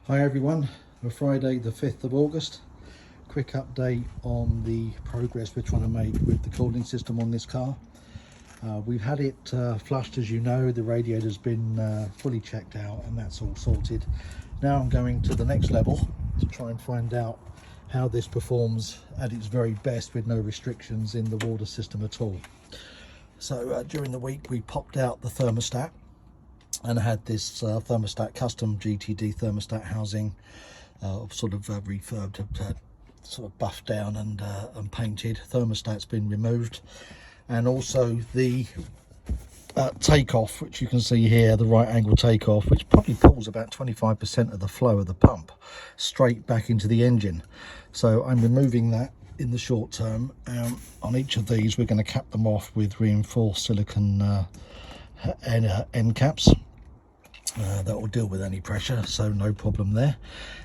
Hi everyone, for Friday the 5th of August. Quick update on the progress we're trying to make with the cooling system on this car. We've had it flushed, as you know. The radiator's been fully checked out and that's all sorted. Now I'm going to the next level to try and find out how this performs at its very best with no restrictions in the water system at all. So during the week we popped out the thermostat and I had this thermostat, custom GTD thermostat housing, sort of refurbed, sort of buffed down and painted. Thermostat's been removed, and also the takeoff, which you can see here, the right angle takeoff, which probably pulls about 25% of the flow of the pump straight back into the engine. So I'm removing that in the short term. On each of these we're going to cap them off with reinforced silicone end caps. That will deal with any pressure, so no problem there.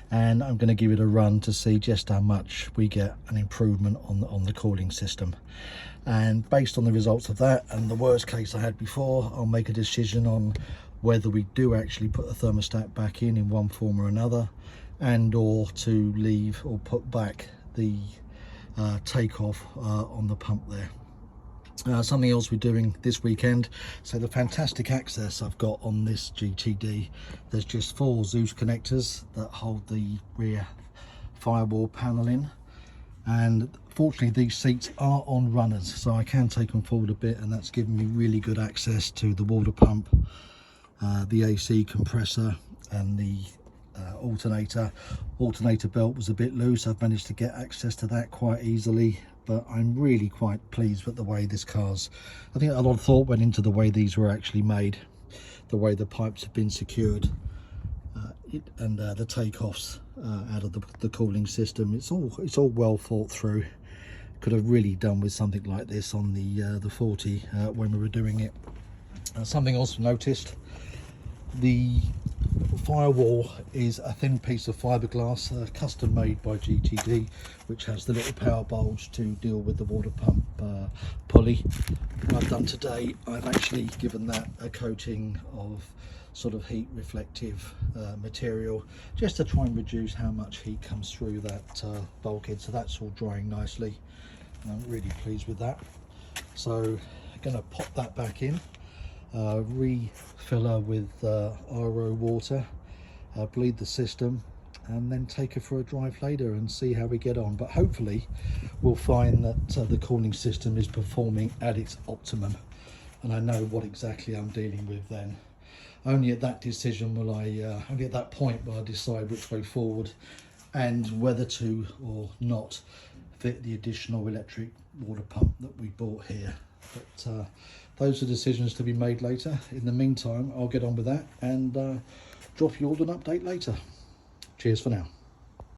And I'm going to give it a run to see just how much we get an improvement on the cooling system, and based on the results of that and the worst case I had before, I'll make a decision on whether we do actually put the thermostat back in one form or another, and or to leave or put back the takeoff on the pump there. Something else we're doing this weekend, so the fantastic access I've got on this GTD, there's just 4 Zeus connectors that hold the rear firewall panel in, and fortunately these seats are on runners, so I can take them forward a bit, and that's given me really good access to the water pump, the AC compressor and the alternator belt was a bit loose. I've managed to get access to that quite easily, but I'm really quite pleased with the way this car's, I think a lot of thought went into the way these were actually made, the way the pipes have been secured, and the takeoffs out of the cooling system. It's all well thought through. Could have really done with something like this on the 40 when we were doing it. Something else noticed, the firewall is a thin piece of fiberglass, custom made by GTD, which has the little power bulge to deal with the water pump pulley. What I've done today, I've actually given that a coating of sort of heat reflective material, just to try and reduce how much heat comes through that bulkhead. So that's all drying nicely, and I'm really pleased with that. So I'm going to pop that back in, refill her with RO water, bleed the system, and then take her for a drive later and see how we get on. But hopefully we'll find that the cooling system is performing at its optimum, and I know what exactly I'm dealing with then. Only at that decision will I, only at that point will I decide which way forward and whether to or not fit the additional electric water pump that we bought here. But those are decisions to be made later. In the meantime, I'll get on with that and drop you all an update later. Cheers for now.